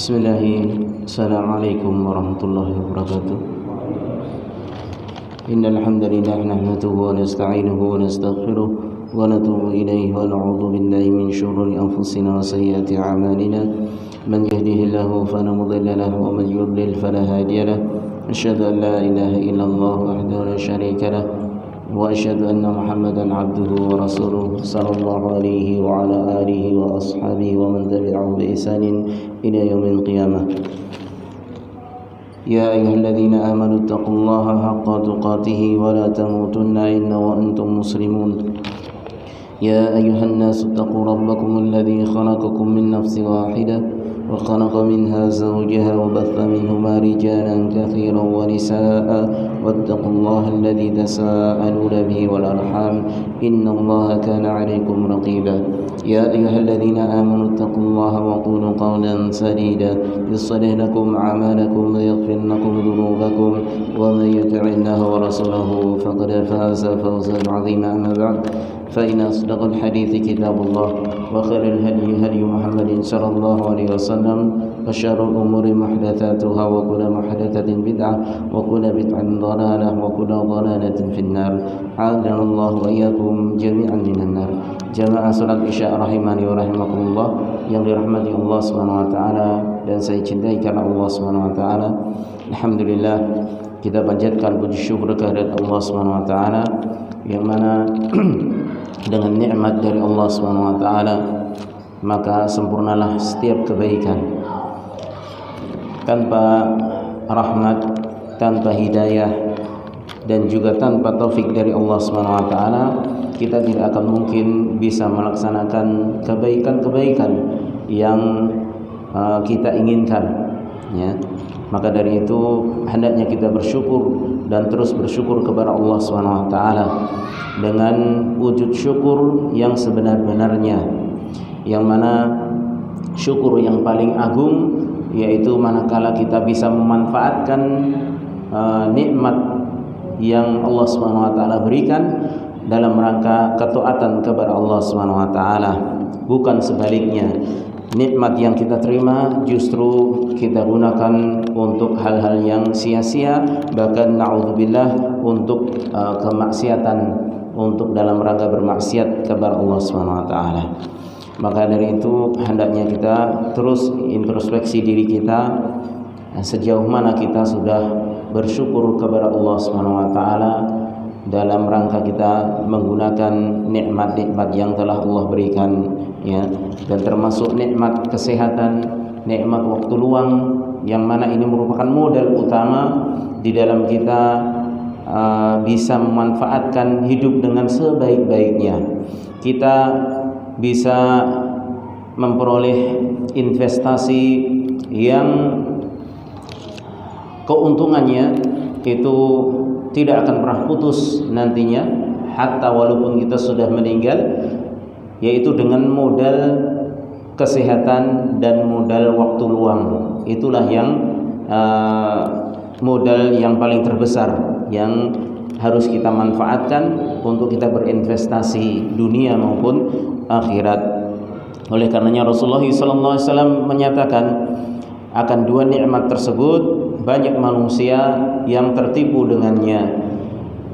Bismillahirrahmanirrahim. Assalamualaikum warahmatullahi wabarakatuh. Innal hamdalillah nahmaduhu wa nasta'inuhu wa nastaghfiruh wa natubu ilayhi wa na'udzu billahi min shururi anfusina wa sayyiati a'malina. Man yahdihillahu fala mudilla lahu wa man yudlil fala hadiya lahu. Asyhadu an la ilaha illallah wahdahu la syarika lahu wa asyhadu anna Muhammadan abduhu wa rasuluh sallallahu alaihi wa ala alihi wa ashabihi wa man tabi'ahu bi ihsanin ila yaumil qiyamah. Ya ayyuhalladzina amanu taqullaha haqqa tuqatih wa la tamutunna illa wa antum muslimun. Ya ayyuhan nasu taqu rabbakum alladzi khalaqakum min nafsin wahidah وخلق منها زوجها وبث منهما رجالا كثيرا ونساء واتقوا الله الذي تساءلون به والأرحام إن الله كان عليكم رقيبا يا أيها الذين آمنوا اتقوا الله وقولوا قولا سديدا يصلح لكم أعمالكم ويغفر لكم ذنوبكم ومن يطع الله ورسوله فقد فاز فوزا عظيما أما بعد فإن أصدق الحديث كتاب الله وخير الهدي هدي محمد صلى الله عليه وسلم وشر الأمور محدثاتها وكل محدثة بدعة وكل بدعة ضلالة وكل ضلالة في النار أعاذنا الله وإياكم جميعا من النار. Jamaah salat Isya rahimani wa rahimakumullah yang dirahmati Allah Subhanahu wa taala dan saya cintai karena Allah Subhanahu wa taala. Alhamdulillah, kita panjatkan puji syukur kehadirat Allah Subhanahu wa taala yang mana dengan nikmat dari Allah Subhanahu wa taala maka sempurnalah setiap kebaikan. Tanpa rahmat, tanpa hidayah dan juga tanpa taufik dari Allah Subhanahu wa taala, kita tidak akan mungkin bisa melaksanakan kebaikan-kebaikan yang kita inginkan, ya. Maka dari itu hendaknya kita bersyukur dan terus bersyukur kepada Allah Subhanahu wa taala dengan wujud syukur yang sebenar-benarnya, yang mana syukur yang paling agung yaitu manakala kita bisa memanfaatkan nikmat yang Allah Subhanahu wa taala berikan dalam rangka ketaatan kepada Allah Subhanahu wa taala, bukan sebaliknya. Nikmat yang kita terima justru kita gunakan untuk hal-hal yang sia-sia, bahkan naudzubillah untuk kemaksiatan, untuk dalam rangka bermaksiat kepada Allah Subhanahu wa taala. Maka dari itu hendaknya kita terus introspeksi diri kita, sejauh mana kita sudah bersyukur kepada Allah Subhanahu wa taala dalam rangka kita menggunakan nikmat-nikmat yang telah Allah berikan, ya, dan termasuk nikmat kesehatan, nikmat waktu luang yang mana ini merupakan modal utama di dalam kita bisa memanfaatkan hidup dengan sebaik-baiknya. Kita bisa memperoleh investasi yang keuntungannya itu tidak akan pernah putus nantinya, hatta walaupun kita sudah meninggal, yaitu dengan modal kesehatan dan modal waktu luang. Itulah yang modal yang paling terbesar yang harus kita manfaatkan untuk kita berinvestasi dunia maupun akhirat. Oleh karenanya Rasulullah SAW menyatakan akan dua nikmat tersebut banyak manusia yang tertipu dengannya.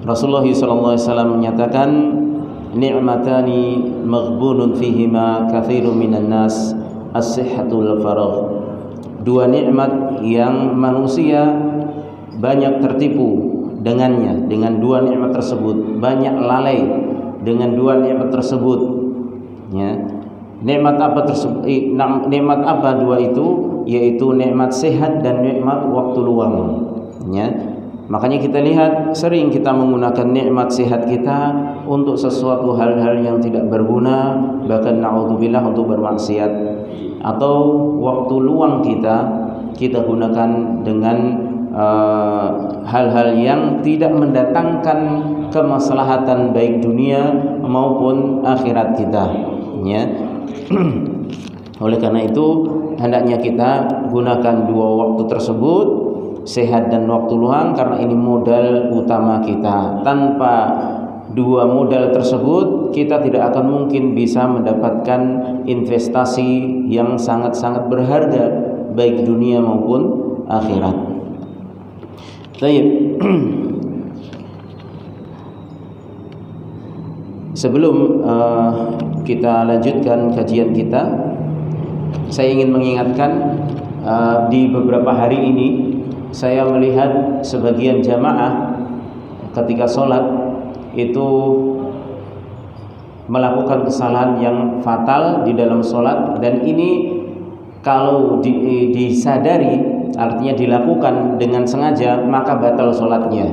Rasulullah SAW menyatakan ni'matani maghbunun fihima katsirun minan nas as-sihhatul faragh. Dua nikmat yang manusia banyak tertipu dengannya, dengan dua nikmat tersebut, banyak lalai dengan dua nikmat tersebut, ya. Nikmat apa tersebut? Nikmat apa dua itu? Yaitu nikmat sehat dan nikmat waktu luang, ya. Makanya kita lihat sering kita menggunakan nikmat sehat kita untuk sesuatu hal-hal yang tidak berguna, bahkan naudzubillah untuk bermaksiat. Atau waktu luang kita gunakan dengan hal-hal yang tidak mendatangkan kemaslahatan baik dunia maupun akhirat kita, ya. Oleh karena itu hendaknya kita gunakan dua waktu tersebut, sehat dan waktu luang, karena ini modal utama kita. Tanpa dua modal tersebut kita tidak akan mungkin bisa mendapatkan investasi yang sangat-sangat berharga baik dunia maupun akhirat. Baik. Sebelum kita lanjutkan kajian kita, saya ingin mengingatkan di beberapa hari ini saya melihat sebagian jamaah ketika sholat itu melakukan kesalahan yang fatal di dalam sholat, dan ini kalau disadari, artinya dilakukan dengan sengaja, maka batal sholatnya.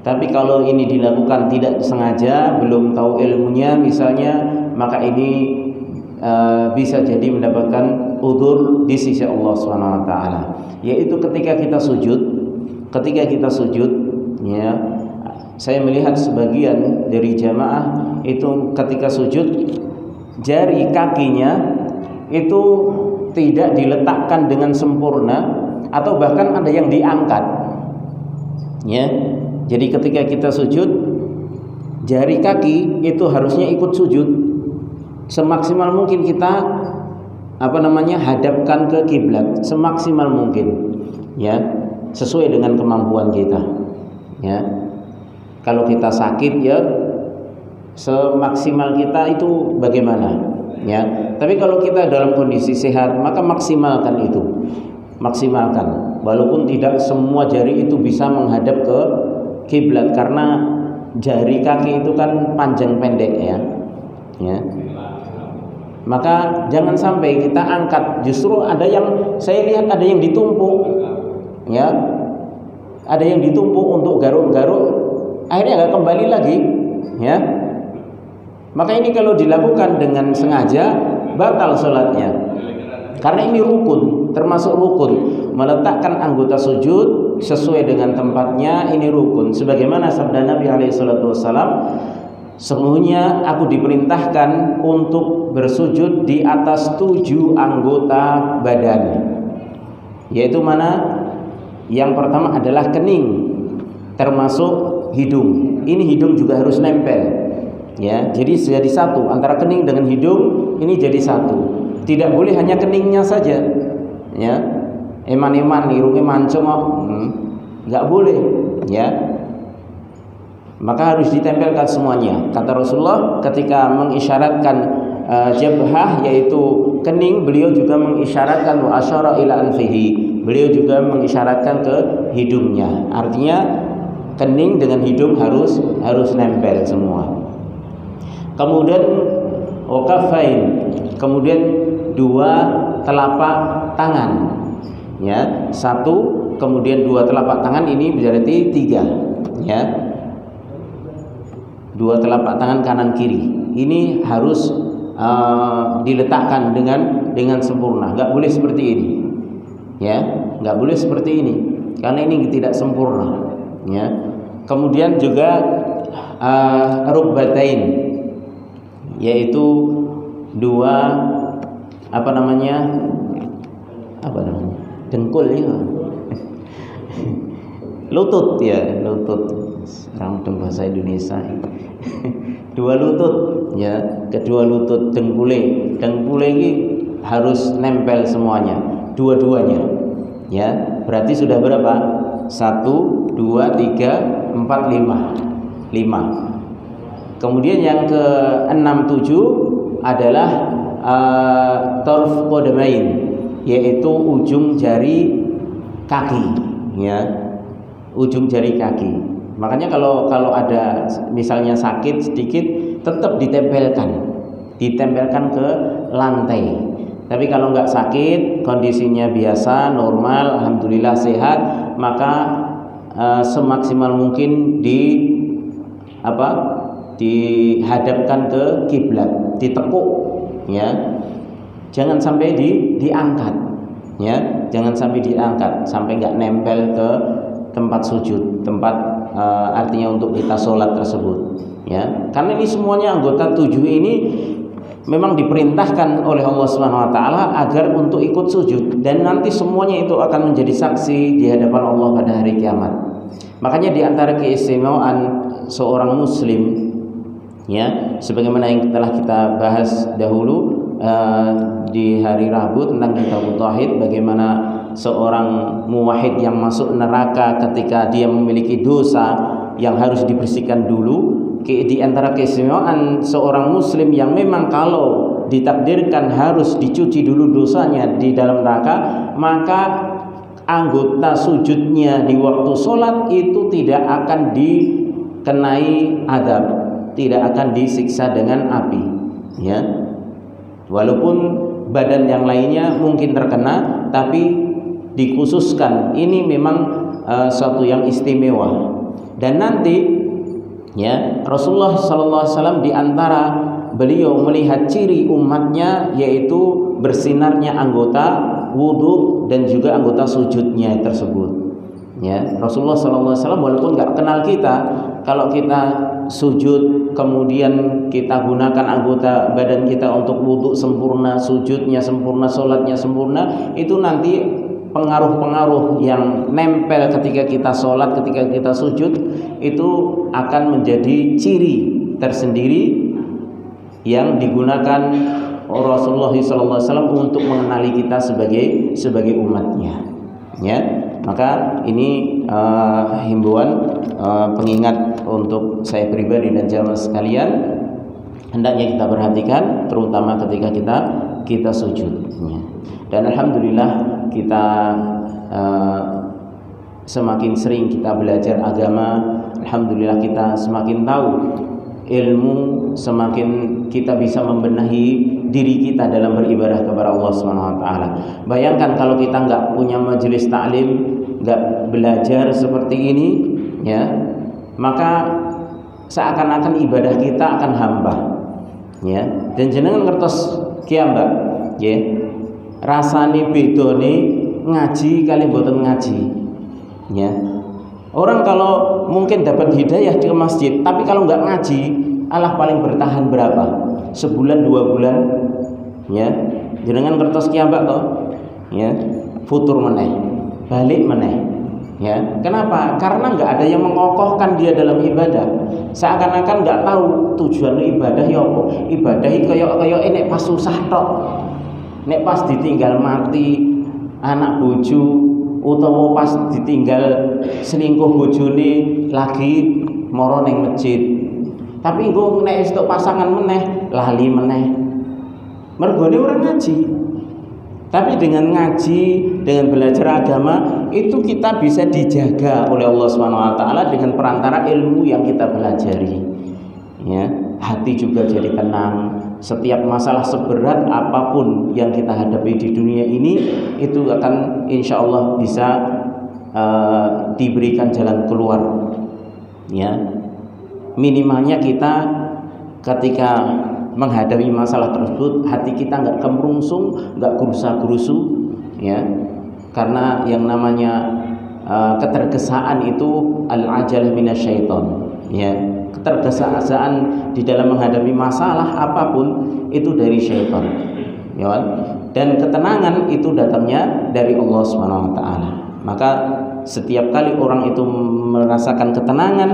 Tapi kalau ini dilakukan tidak sengaja, belum tahu ilmunya misalnya, maka ini bisa jadi mendapatkan udzur di sisi Allah SWT. Yaitu ketika kita sujud, ya, saya melihat sebagian dari jamaah itu ketika sujud, jari kakinya itu tidak diletakkan dengan sempurna, atau bahkan ada yang diangkat, ya. Jadi ketika kita sujud, jari kaki itu harusnya ikut sujud. Semaksimal mungkin kita hadapkan ke kiblat semaksimal mungkin, ya, sesuai dengan kemampuan kita, ya. Kalau kita sakit, ya semaksimal kita itu bagaimana, ya. Tapi kalau kita dalam kondisi sehat, maka maksimalkan itu, maksimalkan. Walaupun tidak semua jari itu bisa menghadap ke kiblat, karena jari kaki itu kan panjang pendek, ya. Maka jangan sampai kita angkat. Justru ada yang saya lihat ada yang ditumpuk, ya, ada yang ditumpuk untuk garuk-garuk, akhirnya nggak kembali lagi, ya. Maka ini kalau dilakukan dengan sengaja batal sholatnya, karena ini rukun, termasuk rukun. Meletakkan anggota sujud sesuai dengan tempatnya, ini rukun. Sebagaimana sabda Nabi SAW, sesungguhnya aku diperintahkan untuk bersujud di atas 7 anggota badan. Yaitu mana? Yang pertama adalah kening, termasuk hidung. Ini hidung juga harus nempel, ya. Jadi jadi satu antara kening dengan hidung, ini jadi satu. Tidak boleh hanya keningnya saja, ya. Eman-eman irungnya mancung, nggak boleh, ya. Maka harus ditempelkan semuanya. Kata Rasulullah ketika mengisyaratkan jabhah, yaitu kening, beliau juga mengisyaratkan wa asyara ila anfihi. Beliau juga mengisyaratkan ke hidungnya. Artinya kening dengan hidung harus nempel semua. Kemudian waqafain, kemudian 2 telapak tangan, ya. 1, kemudian 2 telapak tangan, ini berarti 3, ya. 2 telapak tangan kanan kiri ini harus diletakkan dengan sempurna. Nggak boleh seperti ini, ya. Nggak boleh seperti ini karena ini tidak sempurna, ya. Kemudian juga rukbatain, yaitu 2 dengkul, ya. Lutut, ya, lutut. Sekarang bahasa Indonesia. 2 lutut, ya, kedua lutut dengkule ini harus nempel semuanya, dua-duanya, ya. Berarti sudah berapa? 1, 2, 3, 4, 5. Kemudian yang ke-6, 7 adalah torf qadamain, yaitu ujung jari kaki, ya, ujung jari kaki. Makanya kalau ada misalnya sakit sedikit, tetap ditempelkan ke lantai. Tapi kalau nggak sakit, kondisinya biasa, normal, alhamdulillah sehat, maka semaksimal mungkin dihadapkan ke kiblat, ditekuk, ya. Jangan sampai diangkat, ya. Jangan sampai diangkat, sampai nggak nempel ke tempat sujud, tempat artinya untuk kita sholat tersebut, ya. Karena ini semuanya anggota 7 ini memang diperintahkan oleh Allah SWT agar untuk ikut sujud, dan nanti semuanya itu akan menjadi saksi di hadapan Allah pada hari kiamat. Makanya di antara keistimewaan seorang muslim, ya, sebagaimana yang telah kita bahas dahulu di hari Rabu tentang kitab tauhid, bagaimana seorang muwahhid yang masuk neraka ketika dia memiliki dosa yang harus dibersihkan dulu. Di antara keistimewaan seorang muslim yang memang kalau ditakdirkan harus dicuci dulu dosanya di dalam neraka, maka anggota sujudnya di waktu sholat itu tidak akan dikenai azab, tidak akan disiksa dengan api, ya. Walaupun badan yang lainnya mungkin terkena, tapi dikhususkan ini memang suatu yang istimewa. Dan nanti, ya, Rasulullah SAW di antara beliau melihat ciri umatnya yaitu bersinarnya anggota wudhu dan juga anggota sujudnya tersebut. Ya, Rasulullah SAW walaupun nggak kenal kita, kalau kita sujud kemudian kita gunakan anggota badan kita untuk wudhu sempurna, sujudnya sempurna, sholatnya sempurna, itu nanti pengaruh-pengaruh yang nempel ketika kita sholat, ketika kita sujud, itu akan menjadi ciri tersendiri yang digunakan Rasulullah SAW untuk mengenali kita sebagai umatnya. Ya, maka ini himbauan pengingat untuk saya pribadi dan jamaah sekalian, hendaknya kita perhatikan terutama ketika kita sujud. Ya. Dan alhamdulillah kita semakin sering kita belajar agama, alhamdulillah kita semakin tahu ilmu, semakin kita bisa membenahi diri kita dalam beribadah kepada Allah Subhanahu wa taala. Bayangkan kalau kita nggak punya majelis taklim, nggak belajar seperti ini, ya, maka seakan-akan ibadah kita akan hampa, ya. Dan jenengan ngertos kiambak, ya. Rasane bedone ngaji kali mboten ngaji, ya. Orang kalau mungkin dapat hidayah di masjid, tapi kalau nggak ngaji, Allah paling bertahan berapa? Sebulan 2 bulan, ya. Jenengan kertas kiambak toh, ya. Futur meneh, balik meneh, ya. Kenapa? Karena nggak ada yang mengokohkan dia dalam ibadah. Seakan-akan nggak tahu tujuan ibadah ya apa. Ibadah kaya nek pas susah tok, nek pas ditinggal mati anak bojo, utawa pas ditinggal selingkuh bojone lagi moro ning masjid. Tapi engko nek esuk pasangan meneh lali meneh. Mergone ora ngaji. Tapi dengan ngaji, dengan belajar agama itu kita bisa dijaga oleh Allah Subhanahu wa taala dengan perantara ilmu yang kita pelajari. Ya, hati juga jadi tenang. Setiap masalah seberat apapun yang kita hadapi di dunia ini itu akan insya Allah bisa diberikan jalan keluar. Ya, minimalnya kita ketika menghadapi masalah tersebut hati kita nggak kemerungsung, nggak gerusa-gerusu, ya, karena yang namanya ketergesaan itu al-ajalah minasyaiton, ya. Ketergesaan di dalam menghadapi masalah apapun itu dari syaitan, ya. Dan ketenangan itu datangnya dari Allah Subhanahu wa taala. Maka setiap kali orang itu merasakan ketenangan,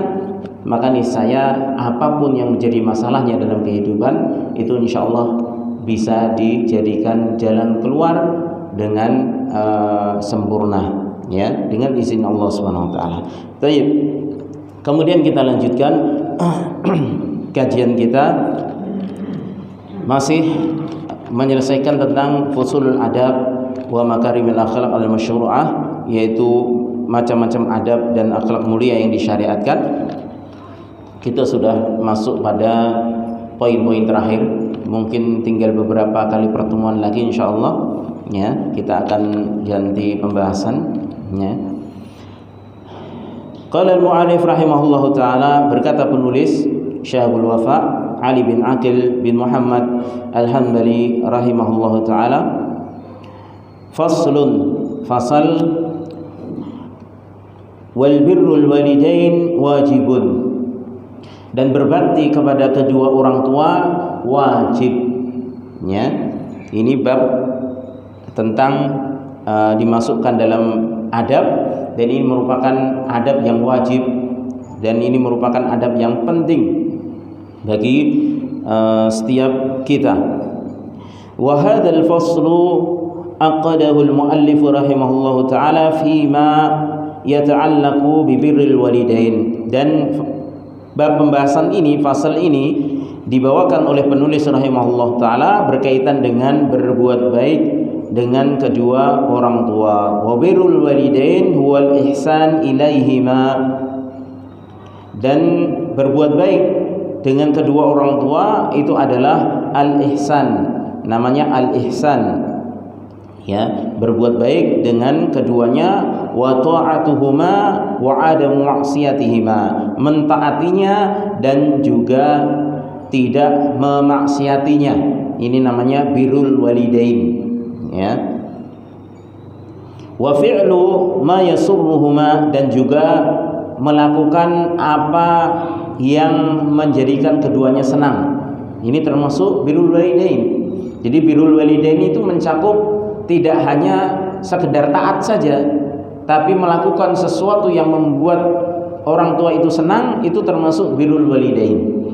maka niscaya apapun yang menjadi masalahnya dalam kehidupan itu insya Allah bisa dijadikan jalan keluar dengan sempurna, ya, dengan izin Allah Subhanahu wa taala. Baik. Kemudian kita lanjutkan kajian kita masih menyelesaikan tentang fusulul adab wa makarimil akhlaq al-masyru'ah, yaitu macam-macam adab dan akhlak mulia yang disyariatkan. Kita sudah masuk pada poin-poin terakhir, mungkin tinggal beberapa kali pertemuan lagi insyaallah, ya, kita akan ganti pembahasan, ya. Qala al-mu'allif rahimahullahu taala, berkata penulis Syahabul Wafa Ali bin Aqil bin Muhammad Al-Hanbali rahimahullahu taala, faslun, fasal, wal birrul walidain wajibun, dan berbakti kepada kedua orang tua wajib, ya. Ini bab tentang dimasukkan dalam adab, dan ini merupakan adab yang wajib, dan ini merupakan adab yang penting bagi setiap kita. Wa hadzal faslu aqadahu al-muallif rahimahullahu taala fima yata'allaqu bi birril walidain. Dan bab pembahasan ini, fasal ini dibawakan oleh penulis rahimahullah taala berkaitan dengan berbuat baik dengan kedua orang tua. Wa birrul walidain huwal ihsan ilaihima, dan berbuat baik dengan kedua orang tua itu adalah al-ihsan, namanya al-ihsan, ya, berbuat baik dengan keduanya. Wa ta'atuhuma wa adamu ma'siyatihima, mentaatinya dan juga tidak memaksiatinya. Ini namanya birrul walidain, ya. Wa fi'lu ma yasurruhuma, dan juga melakukan apa yang menjadikan keduanya senang. Ini termasuk birrul walidain. Jadi birrul walidain itu mencakup tidak hanya sekedar taat saja, tapi melakukan sesuatu yang membuat orang tua itu senang, itu termasuk birrul walidain.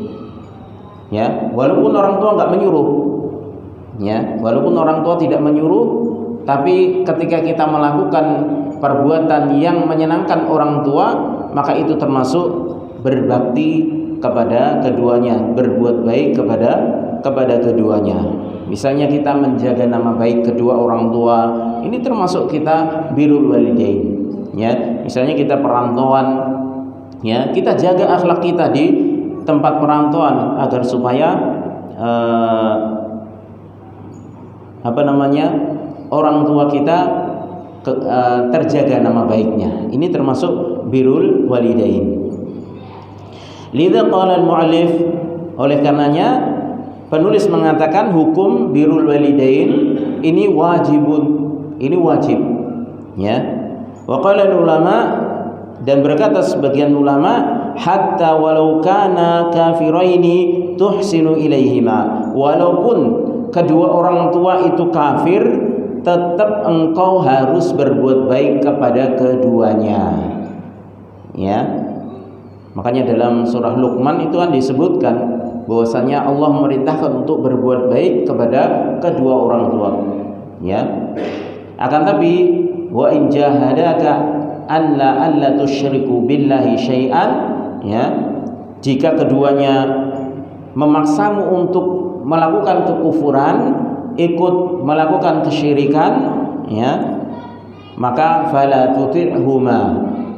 Ya, walaupun orang tua enggak menyuruh, ya, walaupun orang tua tidak menyuruh, tapi ketika kita melakukan perbuatan yang menyenangkan orang tua, maka itu termasuk berbakti kepada keduanya, berbuat baik kepada keduanya. Misalnya kita menjaga nama baik kedua orang tua, ini termasuk kita birrul walidain, ya. Misalnya kita perantauan, ya, kita jaga akhlak kita di tempat perantauan agar supaya orang tua kita terjaga nama baiknya. Ini termasuk birrul walidain. Lidza qala al-mu'allif, oleh karenanya penulis mengatakan hukum birrul walidain ini wajibun, ini wajib, ya. Wa qala ulama, dan berkata sebagian ulama, hatta walau kana kafiraini tuhsinu ilaihima, walaupun kedua orang tua itu kafir, tetap engkau harus berbuat baik kepada keduanya, ya. Makanya dalam surah Luqman itu kan disebutkan bahwasanya Allah memerintahkan untuk berbuat baik kepada kedua orang tua, ya. Akan tapi wa in jahadaka alla tusyriku billahi syai'an, ya, jika keduanya memaksamu untuk melakukan kekufuran, ikut melakukan kesyirikan, ya, maka fala tuti'huma,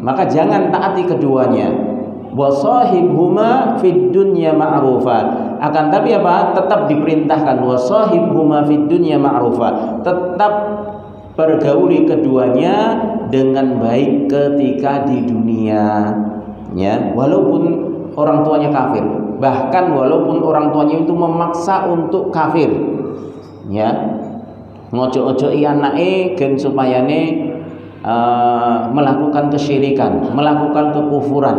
maka jangan taati keduanya. Wa sahibhuma fid dunya ma'rufa, akan tapi apa? Tetap diperintahkan wa sahibhuma fid dunya ma'rufa, tetap pergauli keduanya dengan baik ketika di dunia, ya, walaupun orang tuanya kafir, bahkan walaupun orang tuanya itu memaksa untuk kafir, ya, ngojo-ojo anake gen supayane melakukan kesyirikan, melakukan kekufuran,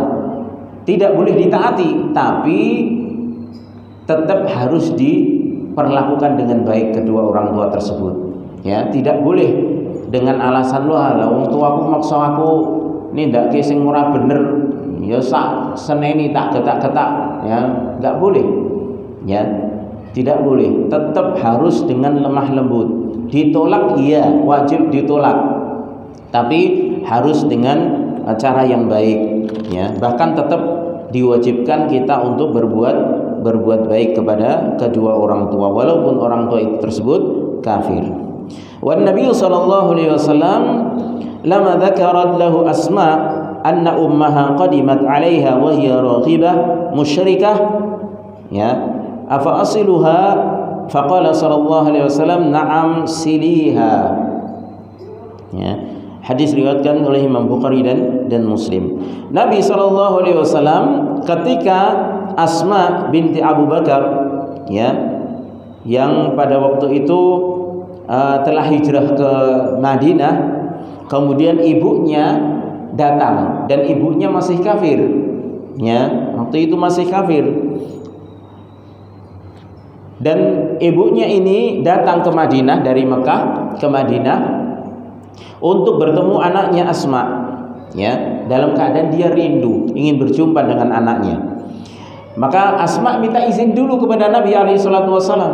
tidak boleh ditaati, tapi tetap harus diperlakukan dengan baik kedua orang tua tersebut, ya. Tidak boleh dengan alasan wong tuaku maksa aku nindakake sing ora bener, ya sak seneni tak getak-getak, ya, enggak boleh, ya, tidak boleh. Tetap harus dengan lemah lembut. Ditolak, iya, wajib ditolak, tapi harus dengan cara yang baik, ya. Bahkan tetap diwajibkan kita untuk berbuat baik kepada kedua orang tua walaupun orang tua itu tersebut kafir. Wan Nabi sallallahu alaihi wasallam lama dzakarat lahu Asma anna ummaha qadimat 'alaiha wa hiya raghibah musyrikah, ya, afa asiluha, faqala sallallahu alaihi wasallam na'am siliha, ya. Hadis riwayatkan oleh Imam Bukhari dan Muslim. Nabi sallallahu alaihi wasallam ketika Asma binti Abu Bakar, ya, yang pada waktu itu telah hijrah ke Madinah, kemudian ibunya datang dan ibunya masih kafir, ya, waktu itu masih kafir. Dan ibunya ini datang ke Madinah dari Mekah ke Madinah untuk bertemu anaknya Asma, ya, dalam keadaan dia rindu ingin berjumpa dengan anaknya. Maka Asma minta izin dulu kepada Nabi alaihi salatu wasallam,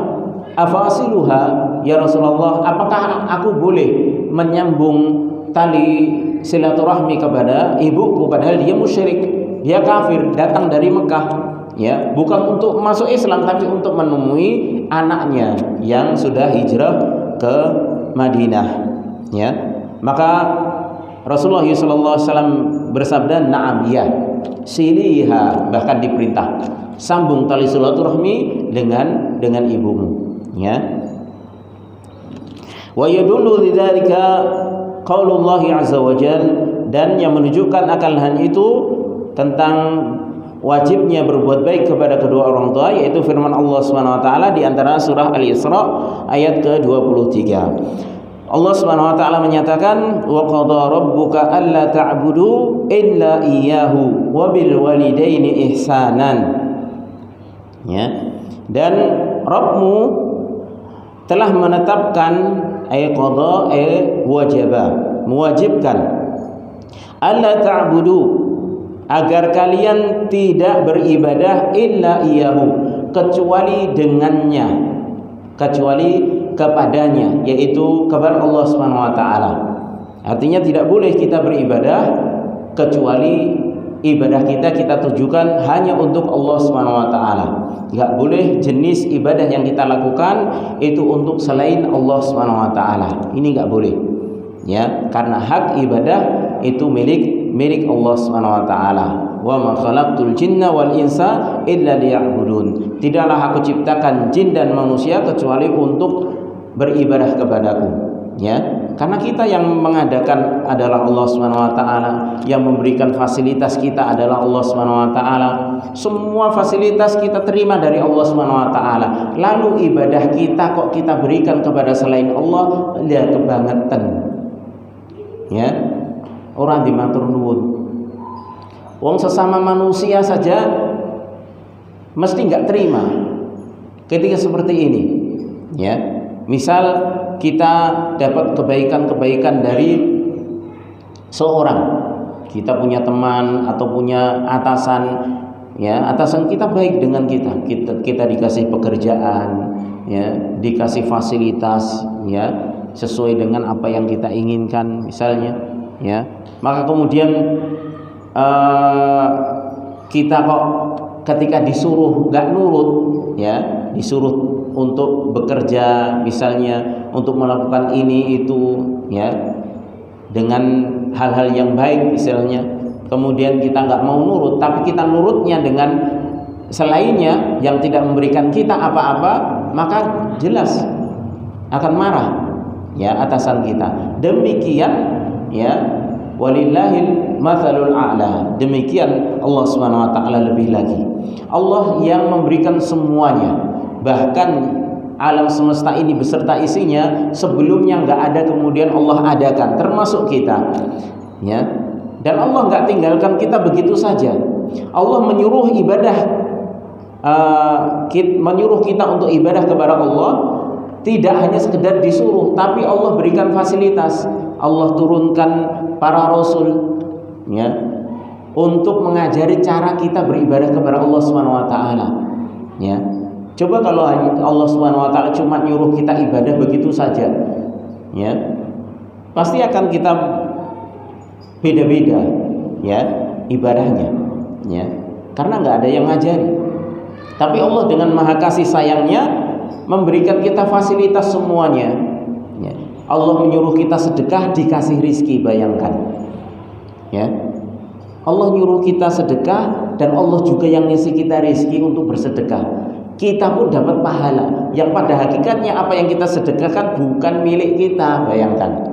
afasiluha, "Ya Rasulullah, apakah aku boleh menyambung tali silaturahmi kepada ibuku padahal dia musyrik, dia kafir, datang dari Mekah, ya, bukan untuk masuk Islam tapi untuk menemui anaknya yang sudah hijrah ke Madinah." Ya, maka Rasulullah SAW bersabda, "Na'am, ya, siliha," bahkan diperintah sambung tali silaturahmi dengan ibumu, ya. Wa yadullu lidzalika qaulullah azza wajalla, dan yang menunjukkan akan hal itu tentang wajibnya berbuat baik kepada kedua orang tua, yaitu firman Allah Subhanahu wa taala di antara surah Al-Isra ayat ke-23. Allah Subhanahu wa taala menyatakan, "Wa qadha rabbuka alla ta'budu illa iyyahu wa bil walidaini ihsanan." Ya. Dan Rabbmu telah menetapkan qadha wajaba, mewajibkan, alla ta'budu, agar kalian tidak beribadah illa iyyahu, kecuali dengannya, kecuali kepadanya, yaitu kepada Allah Subhanahu wa taala. Artinya tidak boleh kita beribadah kecuali ibadah kita tujukan hanya untuk Allah Subhanahu wa taala. Enggak boleh jenis ibadah yang kita lakukan itu untuk selain Allah Subhanahu wa taala. Ini enggak boleh. Ya, karena hak ibadah itu milik Allah Subhanahu wa taala. Wa ma khalaqtul jinna wal insa illa liya'budun. Tidaklah aku ciptakan jin dan manusia kecuali untuk beribadah kepadaku. Ya, karena kita yang mengadakan adalah Allah Subhanahu wa taala, yang memberikan fasilitas kita adalah Allah Subhanahu wa taala. Semua fasilitas kita terima dari Allah Subhanahu wa taala. Lalu ibadah kita kok kita berikan kepada selain Allah, dia kebangetan. Ya. Orang dimatur nuwun. Wong sesama manusia saja mesti enggak terima ketika seperti ini. Ya. Misal kita dapat kebaikan-kebaikan dari seorang, kita punya teman atau punya atasan, ya, atasan kita baik dengan kita dikasih pekerjaan, ya, dikasih fasilitas, ya, sesuai dengan apa yang kita inginkan misalnya, ya, maka kemudian kita kok ketika disuruh nggak nurut, ya, disuruh untuk bekerja misalnya, untuk melakukan ini itu, ya, dengan hal-hal yang baik misalnya, kemudian kita nggak mau nurut, tapi kita nurutnya dengan selainnya yang tidak memberikan kita apa-apa, maka jelas akan marah, ya, atasan kita. Demikian, ya, walillahil matsalul a'la. Demikian Allah Subhanahu wa taala lebih lagi. Allah yang memberikan semuanya. Bahkan alam semesta ini beserta isinya sebelumnya nggak ada, kemudian Allah adakan, termasuk kita, ya. Dan Allah nggak tinggalkan kita begitu saja. Allah menyuruh ibadah, menyuruh kita untuk ibadah kepada Allah, tidak hanya sekedar disuruh, tapi Allah berikan fasilitas. Allah turunkan para rasul, ya, untuk mengajari cara kita beribadah kepada Allah Subhanahu wa taala, ya. Coba kalau Allah Subhanahu wa taala cuma nyuruh kita ibadah begitu saja, ya, pasti akan kita beda-beda, ya, ibadahnya, ya, karena nggak ada yang ngajari. Tapi Allah dengan maha kasih sayangnya memberikan kita fasilitas semuanya, ya. Allah menyuruh kita sedekah, dikasih rizki, bayangkan, ya. Allah nyuruh kita sedekah dan Allah juga yang ngasih kita rizki untuk bersedekah. Kita pun dapat pahala yang pada hakikatnya apa yang kita sedekahkan bukan milik kita, bayangkan.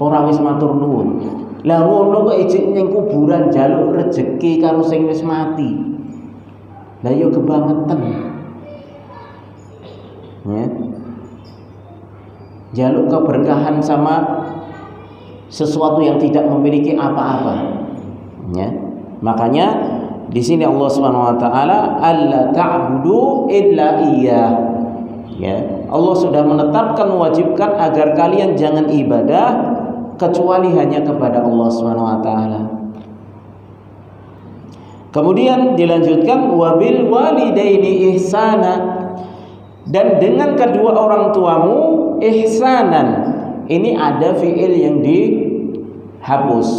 Ora wis matur nuwun. Lah ngono kok ijik ning kuburan njaluk rejeki karo sing wis mati. Lah yo kebangetan. Ya. Jaluk keberkahan sama sesuatu yang tidak memiliki apa-apa. Ya. Makanya di sini Allah Subhanahu wa taala, alla ta'budu illa iyyah. Ya, Allah sudah menetapkan, mewajibkan agar kalian jangan ibadah kecuali hanya kepada Allah Subhanahu wa taala. Kemudian dilanjutkan wabil walidaini ihsana, dan dengan kedua orang tuamu ihsanan. Ini ada fi'il yang dihapus,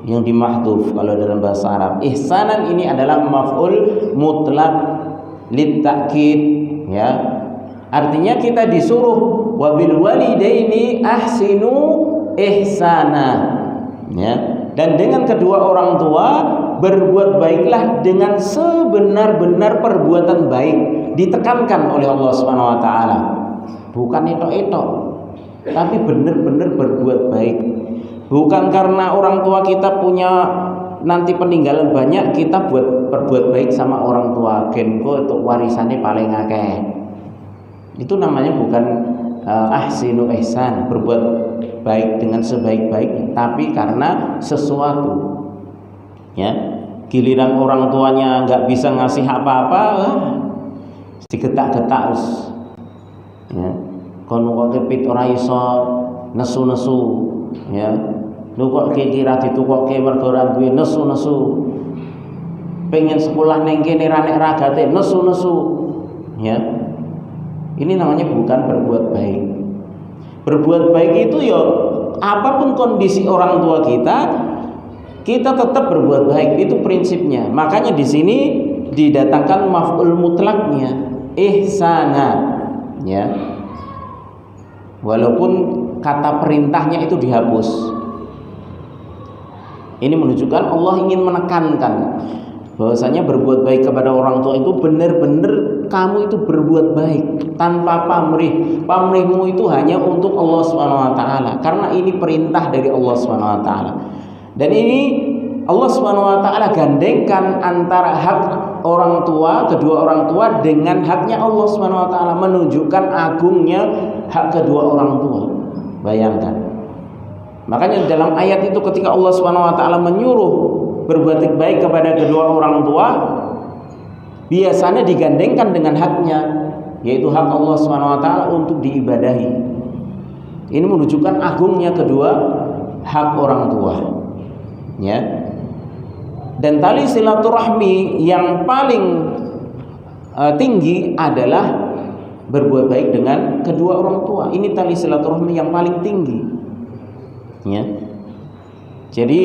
yang dimahdhuf kalau dalam bahasa Arab. Ihsanan ini adalah maf'ul mutlaq litta'kid, ya. Artinya kita disuruh wabil walidaini ahsinu ihsana, ya. Dan dengan kedua orang tua berbuat baiklah dengan sebenar-benar perbuatan baik. Ditekankan oleh Allah Subhanahu wa taala. Bukan etok-etok, tapi benar-benar berbuat baik. Bukan karena orang tua kita punya nanti peninggalan banyak kita berbuat baik sama orang tua, genko untuk warisannya paling akeh. Itu namanya bukan ahsinu ihsan, berbuat baik dengan sebaik-baiknya, tapi karena sesuatu. Ya, giliran orang tuanya nggak bisa ngasih apa-apa, digetak-getak us. Ya, kono kok kepit ora iso nesu-nesu, ya. Lu kok kira ditukokke mergo ora duwe nesu-nesu. Pengen sekolah ning kene ra nek ragate nesu-nesu. Ya. Ini namanya bukan berbuat baik. Berbuat baik itu ya apapun kondisi orang tua kita tetap berbuat baik, itu prinsipnya. Makanya di sini didatangkan maf'ul mutlaknya ihsana, ya. Walaupun kata perintahnya itu dihapus. Ini menunjukkan Allah ingin menekankan bahwasanya berbuat baik kepada orang tua itu benar-benar kamu itu berbuat baik tanpa pamrih. Pamrihmu itu hanya untuk Allah Subhanahu wa taala, karena ini perintah dari Allah Subhanahu wa taala. Dan ini Allah Subhanahu wa taala gandengkan antara hak orang tua, kedua orang tua dengan haknya Allah Subhanahu wa taala, menunjukkan agungnya hak kedua orang tua. Bayangkan. Makanya dalam ayat itu ketika Allah Subhanahu wa taala menyuruh berbuat baik kepada kedua orang tua, biasanya digandengkan dengan haknya, yaitu hak Allah Subhanahu wa taala untuk diibadahi. Ini menunjukkan agungnya kedua hak orang tua. Ya. Dan tali silaturahmi yang paling tinggi adalah berbuat baik dengan kedua orang tua. Ini tali silaturahmi yang paling tinggi, ya. Jadi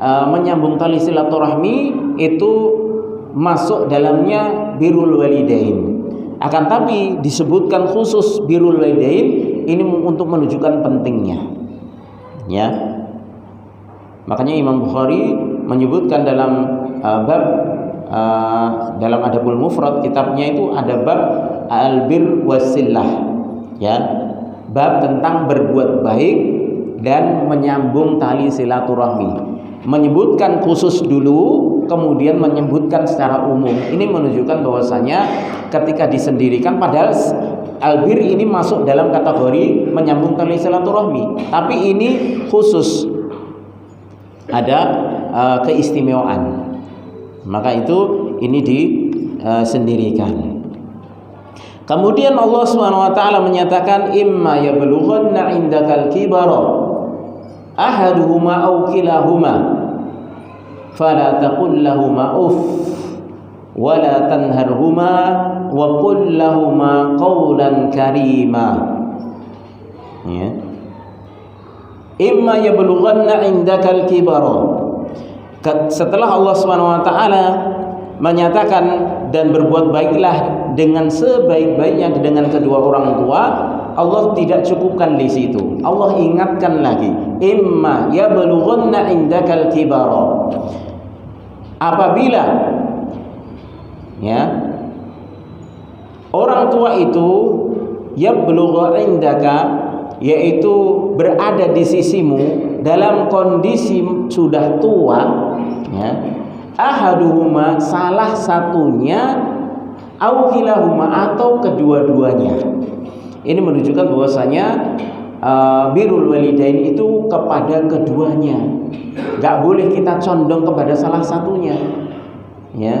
menyambung tali silaturahmi itu masuk dalamnya birrul walidain. Akan tapi disebutkan khusus birrul walidain ini untuk menunjukkan pentingnya, ya. Makanya Imam Bukhari menyebutkan dalam bab dalam Adabul Mufrad kitabnya itu ada bab al-bir wasillah, ya, bab tentang berbuat baik dan menyambung tali silaturahmi. Menyebutkan khusus dulu, kemudian menyebutkan secara umum. Ini menunjukkan bahwasanya ketika disendirikan, padahal albir ini masuk dalam kategori menyambung tali silaturahmi, tapi ini khusus, ada keistimewaan. Maka itu ini disendirikan. Kemudian Allah Subhanahu wa taala menyatakan imma yablughanna 'indakal kibara ahaduhuma aw kilahuma fala taqul lahumā uff wa la tanharhuma wa qul lahumā qawlan karīmā. Ya. Imma yablughanna 'indakal kibara. Setelah Allah Subhanahu wa taala menyatakan dan berbuat baiklah dengan sebaik-baiknya dengan kedua orang tua, Allah tidak cukupkan di situ. Allah ingatkan lagi, imma yablughanna 'indakal kibara. Apabila, ya, orang tua itu yablugha 'indaka, yaitu berada di sisimu dalam kondisi sudah tua, ya, ahaduhuma, salah satunya, au kilahuma, atau kedua-duanya. Ini menunjukkan bahwasanya birrul walidain itu kepada keduanya. Gak boleh kita condong kepada salah satunya, ya.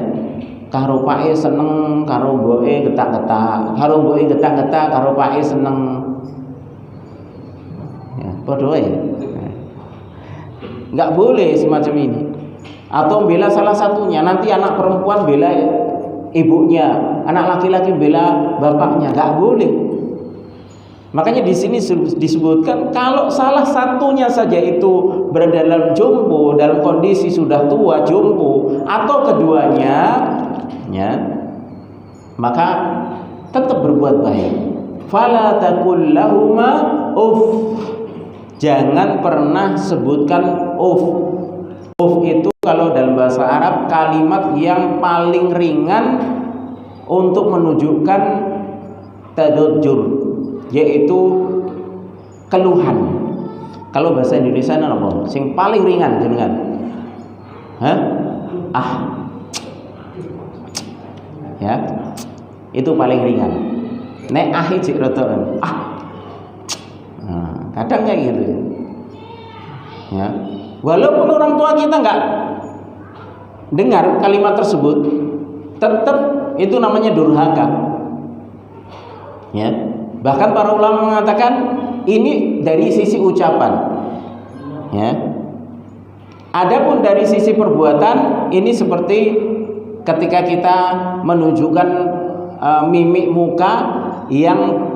Karo pake seneng, karo mboke getak-getak, karo mboke getak-getak, karo pake seneng. Ya, padha wae. Nggak boleh semacam ini. Atau bela salah satunya, nanti anak perempuan bela ibunya, anak laki-laki bela bapaknya, nggak boleh. Makanya di sini disebutkan kalau salah satunya saja itu berada dalam jompo, dalam kondisi sudah tua jompo, atau keduanya, ya, maka tetap berbuat baik. Fala taqul lahuma uff. Jangan pernah sebutkan uff. Uff itu kalau dalam bahasa Arab kalimat yang paling ringan untuk menunjukkan tadajjur, yaitu keluhan. Kalau bahasa Indonesia apa? Sing paling ringan jenengan. Hah? Ah. Ya. Itu paling ringan. Nek ah iki rada ah. Nah, kadang kayak gitu. Ya. Walaupun orang tua kita enggak dengar kalimat tersebut, tetap itu namanya durhaka. Ya. Bahkan para ulama mengatakan ini dari sisi ucapan. Ya. Adapun dari sisi perbuatan ini seperti ketika kita menunjukkan mimik muka yang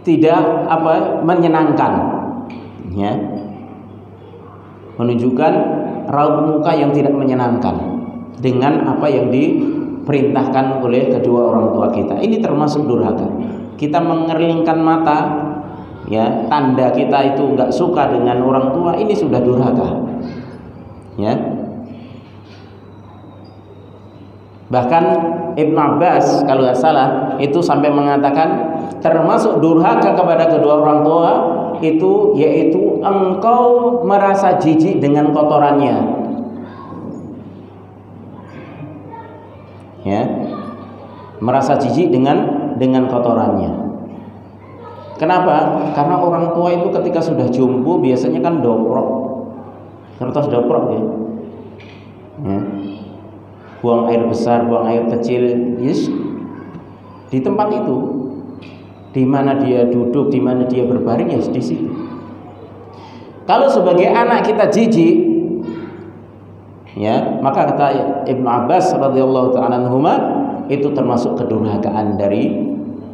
tidak menyenangkan. Ya. Menunjukkan raut muka yang tidak menyenangkan dengan apa yang diperintahkan oleh kedua orang tua kita. Ini termasuk durhaka. Kita mengerlingkan mata, ya, tanda kita itu enggak suka dengan orang tua, ini sudah durhaka. Ya. Bahkan Ibnu Abbas kalau nggak salah itu sampai mengatakan termasuk durhaka kepada kedua orang tua itu yaitu engkau merasa jijik dengan kotorannya. Ya. Merasa jijik dengan kotorannya. Kenapa? Karena orang tua itu ketika sudah jompo biasanya kan doprok. Kertas doprok ya. Ya. Buang air besar, buang air kecil, yes, di tempat itu, di mana dia duduk, di mana dia berbaring, yes, di situ. Kalau sebagai anak kita jijik, ya, maka kata Ibnu Abbas radhiyallahu ta'ala anhuma, itu termasuk kedurhakaan dari